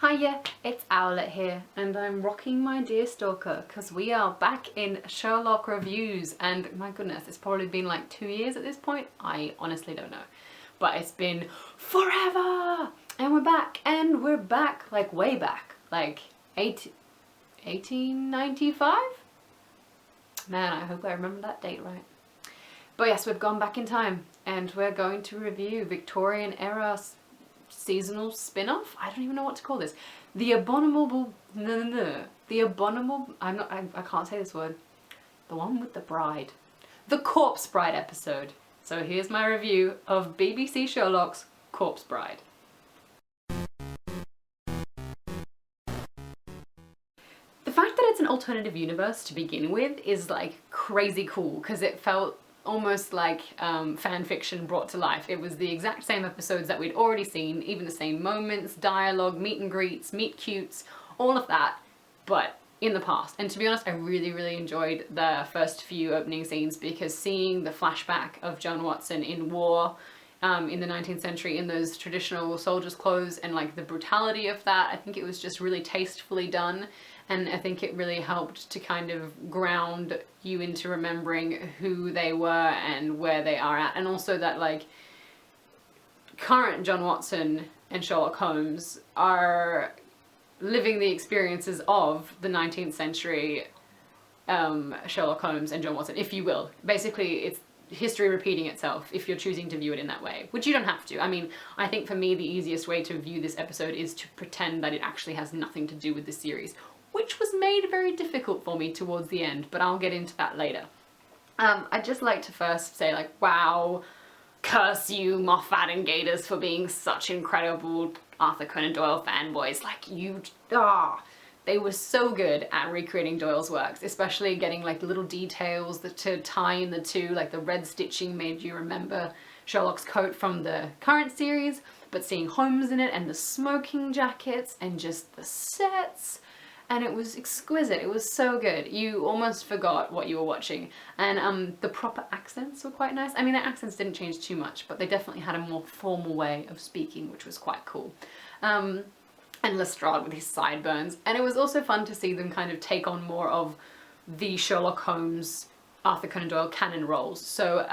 Hiya, it's Owlet here, and I'm rocking my Dear Stalker because we are back in Sherlock reviews, and my goodness, it's probably been like 2 years at this point. I honestly don't know, but it's been forever, and we're back, like way back, like 1895? Man, I hope I remember that date right. But yes, we've gone back in time, and we're going to review Victorian era seasonal spin-off? I don't even know what to call this. The Abominable, the Abominable, I can't say this word. The one with the bride. The Corpse Bride episode. So here's my review of BBC Sherlock's Corpse Bride. The fact that it's an alternative universe to begin with is like crazy cool, because it felt almost like fan fiction brought to life. It was the exact same episodes that we'd already seen, even the same moments, dialogue, meet and greets, meet cutes, all of that, but in the past. And to be honest, I really enjoyed the first few opening scenes, because seeing the flashback of John Watson in war in the 19th century in those traditional soldier's clothes, and like the brutality of that, I think it was just really tastefully done. And I think it really helped to kind of ground you into remembering who they were and where they are at. And also that like current John Watson and Sherlock Holmes are living the experiences of the 19th century Sherlock Holmes and John Watson, if you will. Basically, it's history repeating itself if you're choosing to view it in that way, which you don't have to. I mean, I think for me the easiest way to view this episode is to pretend that it actually has nothing to do with the series, which was made very difficult for me towards the end, but I'll get into that later. I'd just like to first say, like, wow, curse you Moffat and Gatiss for being such incredible Arthur Conan Doyle fanboys. Like, they were so good at recreating Doyle's works, especially getting like little details to tie in the two, like the red stitching made you remember Sherlock's coat from the current series, but seeing Holmes in it and the smoking jackets and just the sets, and it was exquisite. It was so good. You almost forgot what you were watching. And the proper accents were quite nice. I mean, their accents didn't change too much, but they definitely had a more formal way of speaking, which was quite cool. And Lestrade with his sideburns. And it was also fun to see them kind of take on more of the Sherlock Holmes, Arthur Conan Doyle canon roles. So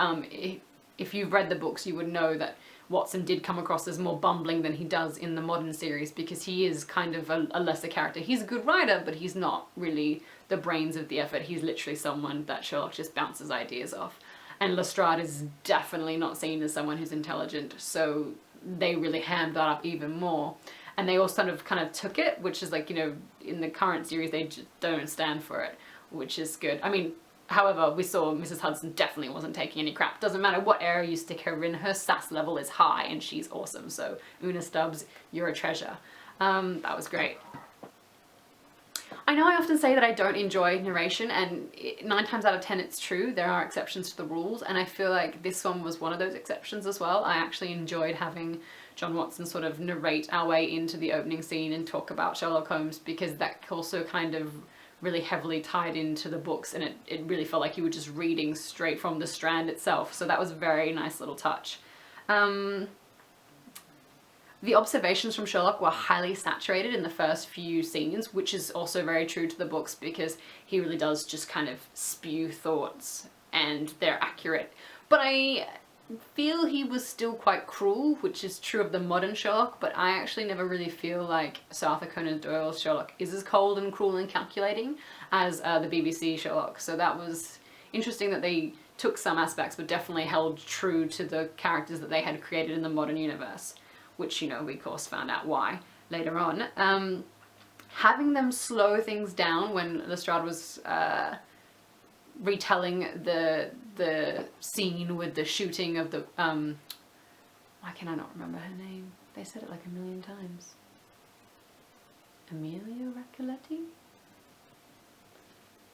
if you've read the books, you would know that Watson did come across as more bumbling than he does in the modern series, because he is kind of a lesser character. He's a good writer, but he's not really the brains of the effort. He's literally someone that Sherlock just bounces ideas off. And Lestrade is definitely not seen as someone who's intelligent, so they really hammed that up even more. And they all kind of took it, which is like, you know, in the current series they just don't stand for it, which is good. I mean, however, we saw Mrs. Hudson definitely wasn't taking any crap. Doesn't matter what era you stick her in, her sass level is high and she's awesome. So Una Stubbs, you're a treasure. That was great. I know I often say that I don't enjoy narration, and 9 times out of 10 it's true. There are exceptions to the rules, and I feel like this one was one of those exceptions as well. I actually enjoyed having John Watson sort of narrate our way into the opening scene and talk about Sherlock Holmes, because that also kind of really heavily tied into the books, and it really felt like you were just reading straight from the Strand itself. So that was a very nice little touch. The observations from Sherlock were highly saturated in the first few scenes, which is also very true to the books, because he really does just kind of spew thoughts and they're accurate. But I feel he was still quite cruel, which is true of the modern Sherlock, but I actually never really feel like Sir Arthur Conan Doyle's Sherlock is as cold and cruel and calculating as the BBC Sherlock. So that was interesting that they took some aspects but definitely held true to the characters that they had created in the modern universe, which, you know, we of course found out why later on. Having them slow things down when Lestrade was retelling the scene with the shooting of the why can I not remember her name? They said it like 1,000,000 times. Amelia Recolletti?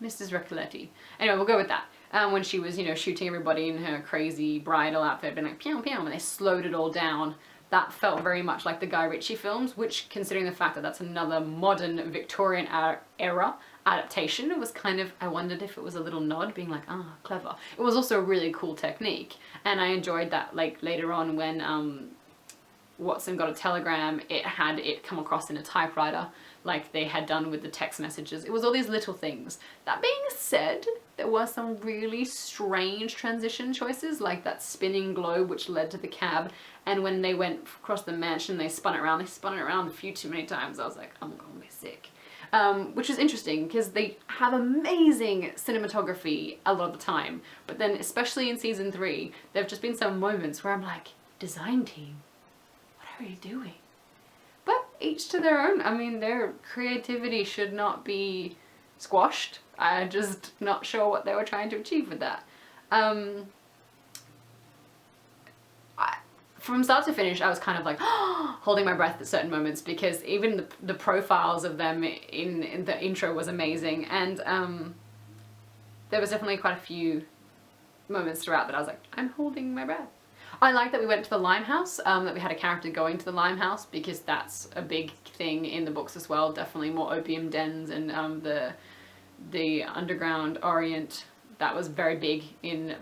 Mrs. Recolletti. Anyway, we'll go with that. When she was, you know, shooting everybody in her crazy bridal outfit, and like pew pew, and they slowed it all down. That felt very much like the Guy Ritchie films, which, considering the fact that that's another modern Victorian era adaptation, it was kind of, I wondered if it was a little nod, being like, ah, clever. It was also a really cool technique, and I enjoyed that, like, later on when Watson got a telegram, it had it come across in a typewriter, like they had done with the text messages. It was all these little things. That being said, there were some really strange transition choices, like that spinning globe which led to the cab, and when they went across the mansion, they spun it around a few too many times. I was like, I'm gonna be sick. Which is interesting because they have amazing cinematography a lot of the time, but then especially in season 3, there have just been some moments where I'm like, design team, what are you doing? But each to their own. I mean, their creativity should not be squashed. I'm just not sure what they were trying to achieve with that. From start to finish, I was kind of like holding my breath at certain moments, because even the profiles of them in the intro was amazing, and there was definitely quite a few moments throughout that I was like, I'm holding my breath. I like that we went to the Limehouse, that we had a character going to the Limehouse, because that's a big thing in the books as well. Definitely more opium dens and the underground Orient. That was very big in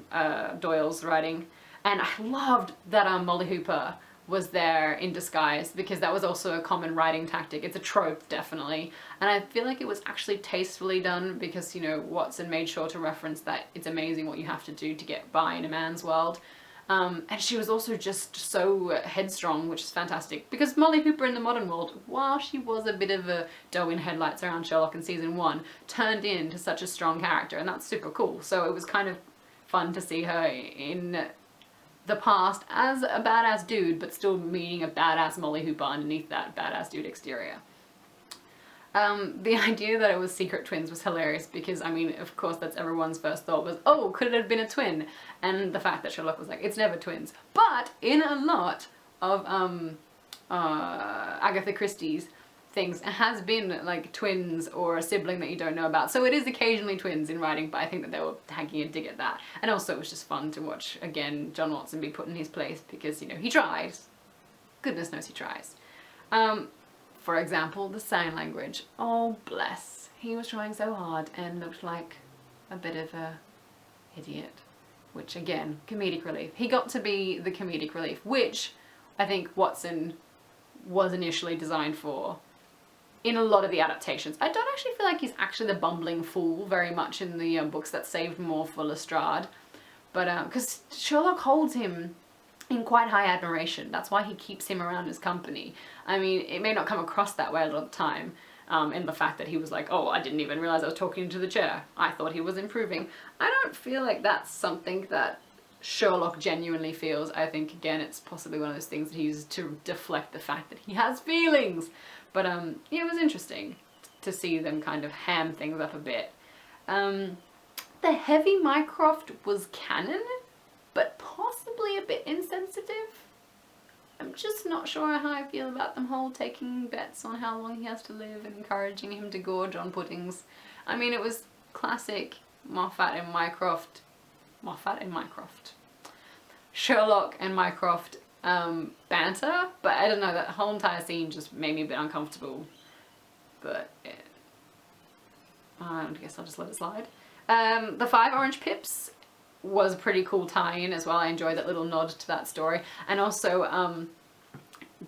Doyle's writing. And I loved that Molly Hooper was there in disguise, because that was also a common writing tactic. It's a trope, definitely. And I feel like it was actually tastefully done, because, you know, Watson made sure to reference that it's amazing what you have to do to get by in a man's world. And she was also just so headstrong, which is fantastic, because Molly Hooper in the modern world, while she was a bit of a doe in headlights around Sherlock in season 1, turned into such a strong character, and that's super cool. So it was kind of fun to see her in the past as a badass dude, but still meeting a badass Molly Hooper underneath that badass dude exterior. The idea that it was secret twins was hilarious, because, I mean, of course, that's everyone's first thought was, oh, could it have been a twin? And the fact that Sherlock was like, it's never twins. But in a lot of Agatha Christie's things, it has been like twins or a sibling that you don't know about. So it is occasionally twins in writing, but I think that they were taking a dig at that. And also it was just fun to watch, again, John Watson be put in his place, because, you know, he tries. Goodness knows he tries. For example, the sign language. Oh, bless. He was trying so hard and looked like a bit of a idiot. Which, again, comedic relief. He got to be the comedic relief, which I think Watson was initially designed for in a lot of the adaptations. I don't actually feel like he's actually the bumbling fool very much in the books. That saved more for Lestrade. But, because Sherlock holds him in quite high admiration. That's why he keeps him around his company. I mean, it may not come across that way a lot of the time, in the fact that he was like, oh, I didn't even realize I was talking to the chair. I thought he was improving. I don't feel like that's something that Sherlock genuinely feels. I think, again, it's possibly one of those things that he uses to deflect the fact that he has feelings. But, yeah, it was interesting to see them kind of ham things up a bit. The heavy Mycroft was canon, but possibly a bit insensitive. I'm just not sure how I feel about them whole taking bets on how long he has to live and encouraging him to gorge on puddings. I mean, it was classic Moffat and Mycroft. Sherlock and Mycroft banter, but I don't know, that whole entire scene just made me a bit uncomfortable. But I guess I'll just let it slide. The 5 Orange Pips was a pretty cool tie-in as well. I enjoyed that little nod to that story. And also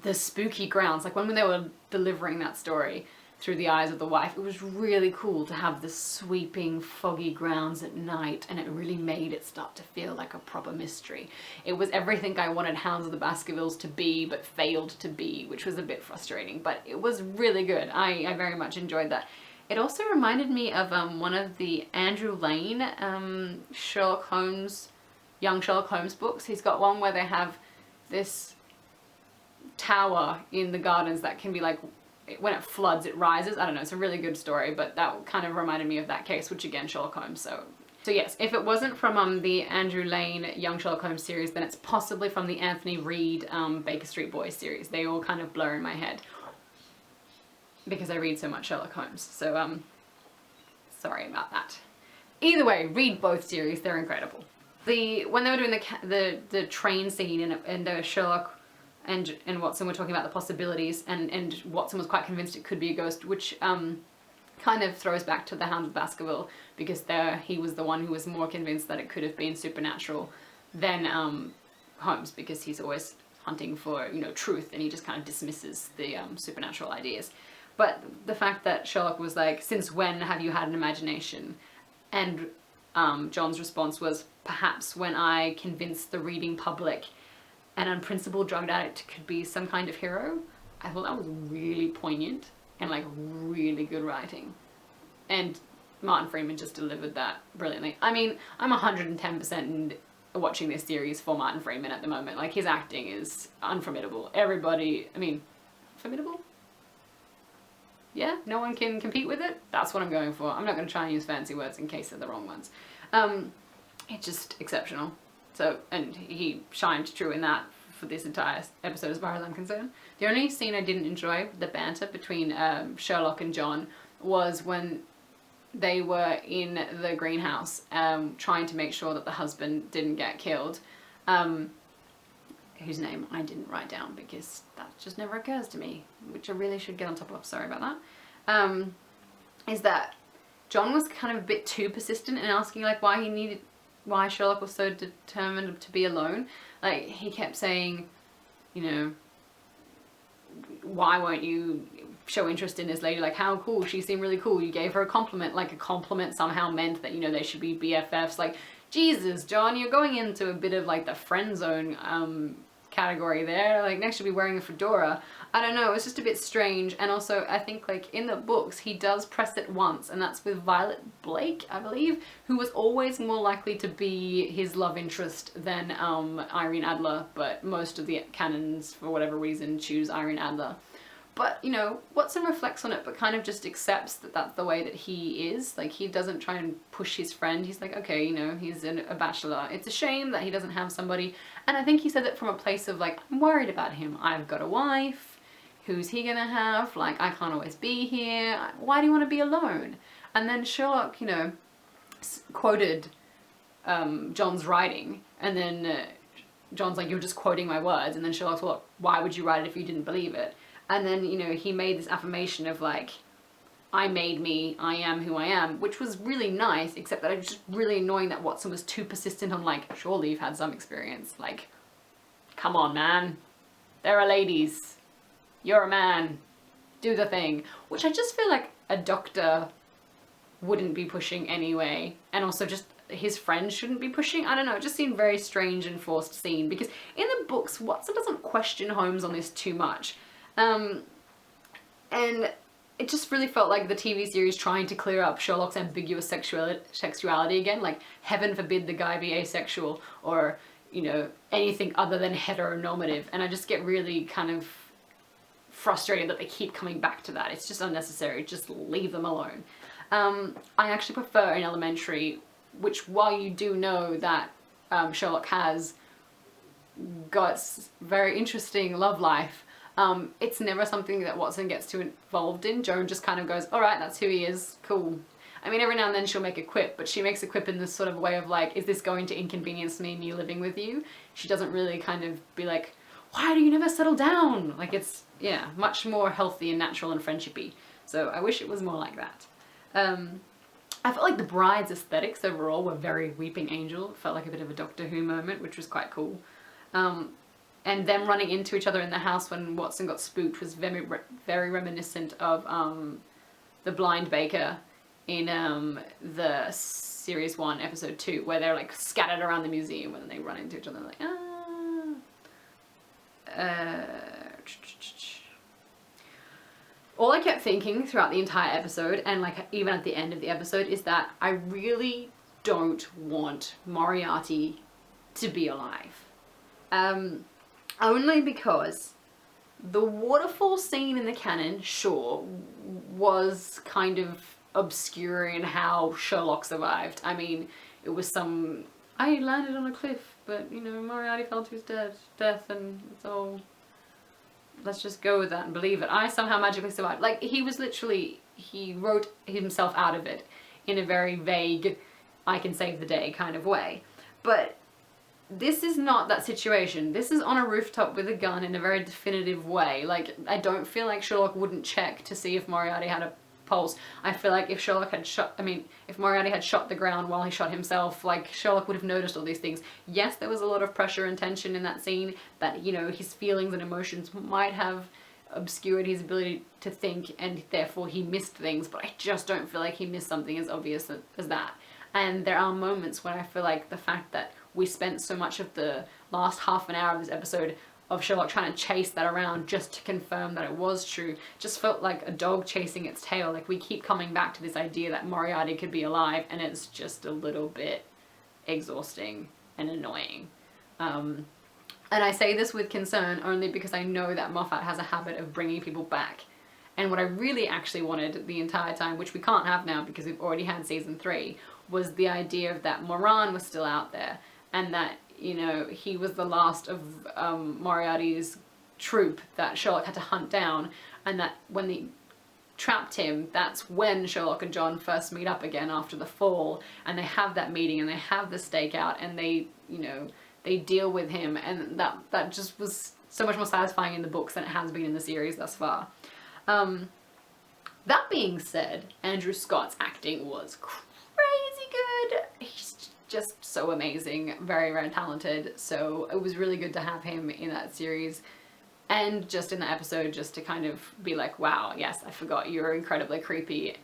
the spooky grounds, like when they were delivering that story through the eyes of the wife, it was really cool to have the sweeping foggy grounds at night, and it really made it start to feel like a proper mystery. It was everything I wanted Hounds of the Baskervilles to be but failed to be, which was a bit frustrating, but it was really good. I very much enjoyed that. It also reminded me of one of the Andrew Lane Sherlock Holmes, young Sherlock Holmes books. He's got one where they have this tower in the gardens that can be like, when it floods, it rises. I don't know, it's a really good story, but that kind of reminded me of that case, which again, Sherlock Holmes. So yes, if it wasn't from the Andrew Lane Young Sherlock Holmes series, then it's possibly from the Anthony Reid Baker Street Boys series. They all kind of blur in my head, because I read so much Sherlock Holmes, so sorry about that. Either way, read both series, they're incredible. When they were doing the train scene and Sherlock and Watson were talking about the possibilities, and Watson was quite convinced it could be a ghost, which kind of throws back to the Hound of Baskerville, because he was the one who was more convinced that it could have been supernatural than Holmes, because he's always hunting for, you know, truth, and he just kind of dismisses the supernatural ideas. But the fact that Sherlock was like, since when have you had an imagination? And John's response was, perhaps when I convinced the reading public an unprincipled drug addict could be some kind of hero. I thought that was really poignant and like really good writing. And Martin Freeman just delivered that brilliantly. I mean, I'm 110% watching this series for Martin Freeman at the moment. Like, his acting is unformidable. Everybody, I mean, formidable? Yeah, no one can compete with it? That's what I'm going for. I'm not going to try and use fancy words in case they're the wrong ones. It's just exceptional. So, and he shined true in that for this entire episode as far as I'm concerned. The only scene I didn't enjoy, the banter between Sherlock and John, was when they were in the greenhouse trying to make sure that the husband didn't get killed, whose name I didn't write down because that just never occurs to me, which I really should get on top of, sorry about that, is that John was kind of a bit too persistent in asking like why Sherlock was so determined to be alone. Like, he kept saying, you know, why won't you show interest in this lady? Like, how cool, she seemed really cool, you gave her a compliment. Like, a compliment somehow meant that, you know, they should be BFFs. Like, Jesus, John, you're going into a bit of like the friend zone category there. Like, next you'll be wearing a fedora. I don't know, it's just a bit strange. And also, I think like in the books he does press it once, and that's with Violet Blake, I believe, who was always more likely to be his love interest than Irene Adler, but most of the canons, for whatever reason, choose Irene Adler. But, you know, Watson reflects on it, but kind of just accepts that that's the way that he is. Like, he doesn't try and push his friend. He's like, okay, you know, he's a bachelor. It's a shame that he doesn't have somebody. And I think he said it from a place of like, I'm worried about him. I've got a wife. Who's he gonna have? Like, I can't always be here. Why do you want to be alone? And then Sherlock, you know, quoted John's writing. And then John's like, you're just quoting my words. And then Sherlock's, well, why would you write it if you didn't believe it? And then, you know, he made this affirmation of like, I made me, I am who I am, which was really nice, except that it was just really annoying that Watson was too persistent on like, surely you've had some experience. Like, come on, man. There are ladies. You're a man. Do the thing. Which I just feel like a doctor wouldn't be pushing anyway. And also just his friends shouldn't be pushing. I don't know, it just seemed very strange and forced scene, because in the books, Watson doesn't question Holmes on this too much. And it just really felt like the TV series trying to clear up Sherlock's ambiguous sexuality again. Like, heaven forbid the guy be asexual or, you know, anything other than heteronormative. And I just get really kind of frustrated that they keep coming back to that. It's just unnecessary. Just leave them alone. I actually prefer in Elementary, which, while you do know that Sherlock has got very interesting love life, it's never something that Watson gets too involved in. Joan just kind of goes, all right, that's who he is, cool. I mean, every now and then she'll make a quip, but she makes a quip in this sort of way of like, is this going to inconvenience me living with you? She doesn't really kind of be like, why do you never settle down? Like, it's, yeah, much more healthy and natural and friendshipy. So I wish it was more like that. I felt like the bride's aesthetics overall were very Weeping Angel. It felt like a bit of a Doctor Who moment, which was quite cool. And them running into each other in the house when Watson got spooked was very, very reminiscent of the blind baker in the series 1, episode 2, where they're like scattered around the museum and they run into each other and like, all I kept thinking throughout the entire episode, and like even at the end of the episode, is that I really don't want Moriarty to be alive. Only because the waterfall scene in the canon, sure, was kind of obscuring how Sherlock survived. I mean, it was some, I landed on a cliff, but, you know, Moriarty fell to his death, and it's all, let's just go with that and believe it. I somehow magically survived. Like, he was literally, he wrote himself out of it in a very vague, I can save the day kind of way. But this is not that situation. This is on a rooftop with a gun in a very definitive way. Like, I don't feel like Sherlock wouldn't check to see if Moriarty had a pulse. I feel like if Sherlock had if Moriarty had shot the ground while he shot himself, like, Sherlock would have noticed all these things. Yes, there was a lot of pressure and tension in that scene that, you know, his feelings and emotions might have obscured his ability to think, and therefore he missed things, but I just don't feel like he missed something as obvious as that. And there are moments when I feel like the fact that we spent so much of the last half an hour of this episode of Sherlock trying to chase that around just to confirm that it was true just felt like a dog chasing its tail. Like, we keep coming back to this idea that Moriarty could be alive, and it's just a little bit exhausting and annoying. And I say this with concern only because I know that Moffat has a habit of bringing people back. And what I really actually wanted the entire time, which we can't have now because we've already had season 3, was the idea of that Moran was still out there, and that, you know, he was the last of Moriarty's troop that Sherlock had to hunt down, and that when they trapped him, that's when Sherlock and John first meet up again after the fall, and they have that meeting, and they have the stakeout, and they, you know, they deal with him, and that just was so much more satisfying in the books than it has been in the series thus far. That being said, Andrew Scott's acting was crazy good. He's just so amazing, very, very talented, so it was really good to have him in that series and just in that episode, just to kind of be like, wow, yes, I forgot you were incredibly creepy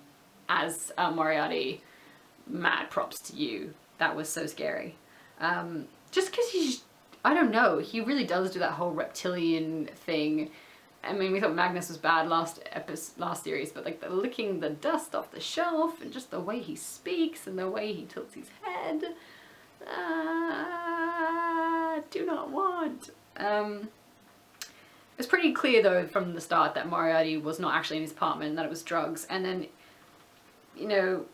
as Moriarty. Mad props to you. That was so scary. Just because he's, I don't know, he really does do that whole reptilian thing. I mean, we thought Magnus was bad last series, but like the licking the dust off the shelf and just the way he speaks and the way he tilts his head, do not want. It's pretty clear though from the start that Moriarty was not actually in his apartment and that it was drugs, and then, you know,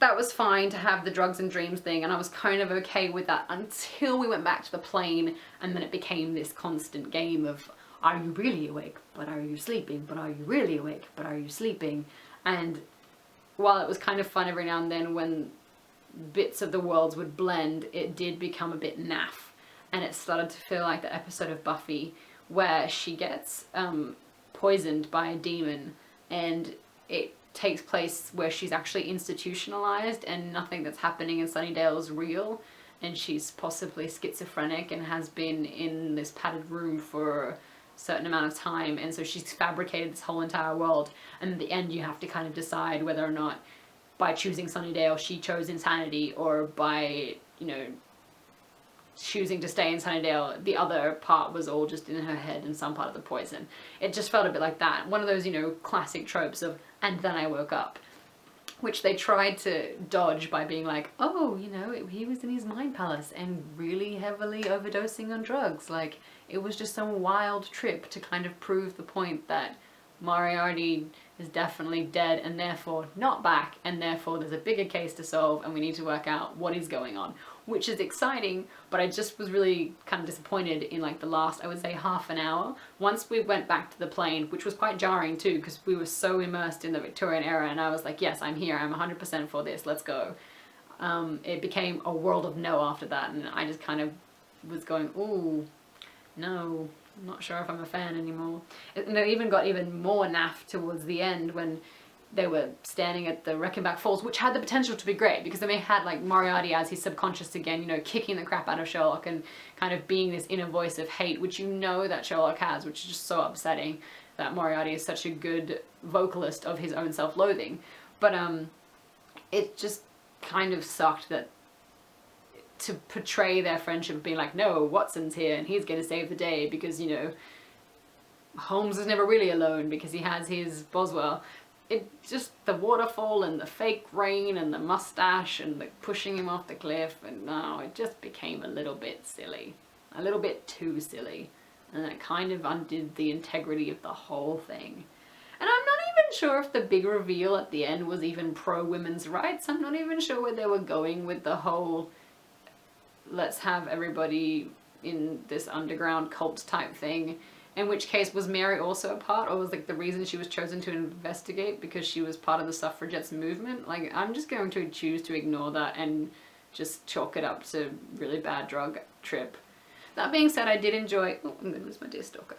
that was fine to have the drugs and dreams thing, and I was kind of okay with that until we went back to the plane, and then it became this constant game of, are you really awake, but are you sleeping, but are you really awake, but are you sleeping? And while it was kind of fun every now and then when bits of the worlds would blend, it did become a bit naff, and it started to feel like the episode of Buffy where she gets poisoned by a demon, and it takes place where she's actually institutionalized and nothing that's happening in Sunnydale is real, and she's possibly schizophrenic and has been in this padded room for a certain amount of time, and so she's fabricated this whole entire world, and at the end you have to kind of decide whether or not by choosing Sunnydale she chose insanity, or by, you know, choosing to stay in Sunnydale, the other part was all just in her head and some part of the poison. It just felt a bit like that. One of those, you know, classic tropes of, and then I woke up, which they tried to dodge by being like, oh, you know, he was in his mind palace and really heavily overdosing on drugs. Like, it was just some wild trip to kind of prove the point that Moriarty is definitely dead and therefore not back, and therefore there's a bigger case to solve and we need to work out what is going on, which is exciting, but I just was really kind of disappointed in like the last, I would say, half an hour. Once we went back to the plane, which was quite jarring too, because we were so immersed in the Victorian era, and I was like, yes, I'm here, I'm 100% for this, let's go. It became a world of no after that, and I just kind of was going, ooh, no, I'm not sure if I'm a fan anymore. And it even got even more naff towards the end when they were standing at the Reichenbach Falls, which had the potential to be great because then they had like Moriarty as his subconscious again, you know, kicking the crap out of Sherlock and kind of being this inner voice of hate, which you know that Sherlock has, which is just so upsetting that Moriarty is such a good vocalist of his own self-loathing. But it just kind of sucked that to portray their friendship being like, no, Watson's here and he's going to save the day because, you know, Holmes is never really alone because he has his Boswell. It just, the waterfall and the fake rain and the mustache and the pushing him off the cliff, and no, it just became a little bit silly. A little bit too silly. And it kind of undid the integrity of the whole thing. And I'm not even sure if the big reveal at the end was even pro-women's rights. I'm not even sure where they were going with the whole let's have everybody in this underground cult type thing. In which case, was Mary also a part, or was like the reason she was chosen to investigate because she was part of the suffragettes movement? Like, I'm just going to choose to ignore that and just chalk it up to really bad drug trip. That being said, I did enjoy, oh, I'm gonna lose my dear stalker.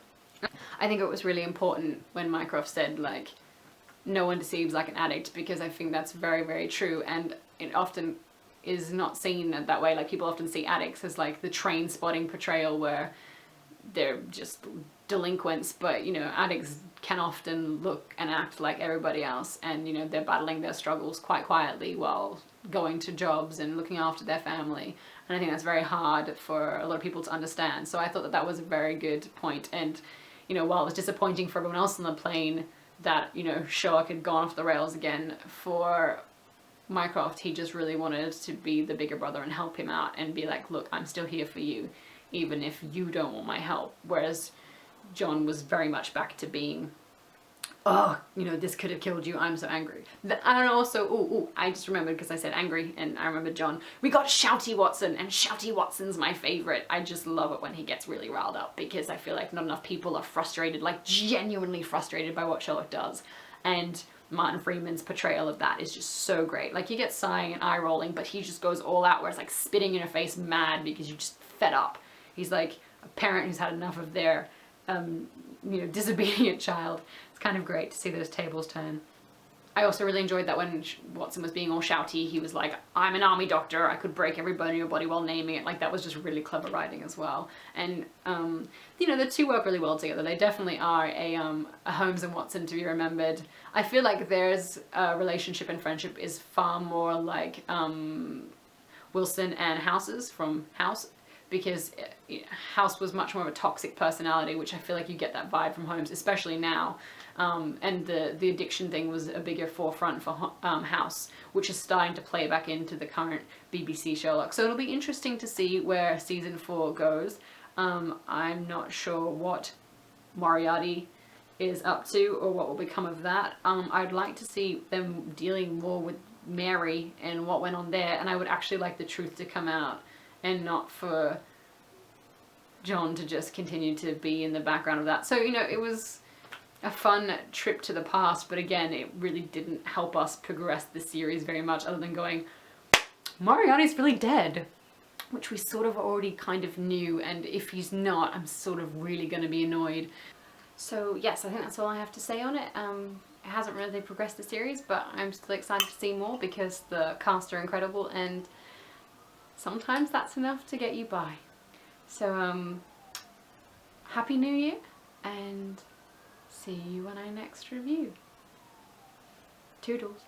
I think it was really important when Mycroft said, like, no one deceives like an addict, because I think that's very, very true, and it often is not seen that way. Like, people often see addicts as like the train spotting portrayal where they're just delinquents, but you know, addicts can often look and act like everybody else, and you know, they're battling their struggles quite quietly while going to jobs and looking after their family, and I think that's very hard for a lot of people to understand. So I thought that that was a very good point. And you know, while it was disappointing for everyone else on the plane that, you know, Sherlock had gone off the rails again, for Mycroft, he just really wanted to be the bigger brother and help him out and be like, look, I'm still here for you, even if you don't want my help. Whereas John was very much back to being, oh, you know, this could have killed you, I'm so angry. I don't know, also, I just remembered, because I said angry, and I remembered John. We got Shouty Watson, and Shouty Watson's my favourite. I just love it when he gets really riled up, because I feel like not enough people are frustrated, like genuinely frustrated by what Sherlock does. And Martin Freeman's portrayal of that is just so great. Like, you get sighing and eye rolling, but he just goes all out, where it's like spitting in your face mad because you're just fed up. He's like a parent who's had enough of their, you know, disobedient child. It's kind of great to see those tables turn. I also really enjoyed that when Watson was being all shouty, he was like, I'm an army doctor, I could break every bone in your body, while naming it. Like, that was just really clever writing as well. And, you know, the two work really well together. They definitely are a Holmes and Watson to be remembered. I feel like theirs relationship and friendship is far more like Wilson and House's from House, because House was much more of a toxic personality, which I feel like you get that vibe from Holmes, especially now. And the addiction thing was a bigger forefront for House, which is starting to play back into the current BBC Sherlock. So it'll be interesting to see where season 4 goes. I'm not sure what Moriarty is up to or what will become of that. I'd like to see them dealing more with Mary and what went on there, and I would actually like the truth to come out, and not for John to just continue to be in the background of that. So, you know, it was a fun trip to the past, but again, it really didn't help us progress the series very much, other than going, Moriarty's really dead, which we sort of already kind of knew, and if he's not, I'm sort of really going to be annoyed. So yes, I think that's all I have to say on it. It hasn't really progressed the series, but I'm still excited to see more, because the cast are incredible, and sometimes that's enough to get you by. So, Happy New Year, and see you when I next review. Toodles.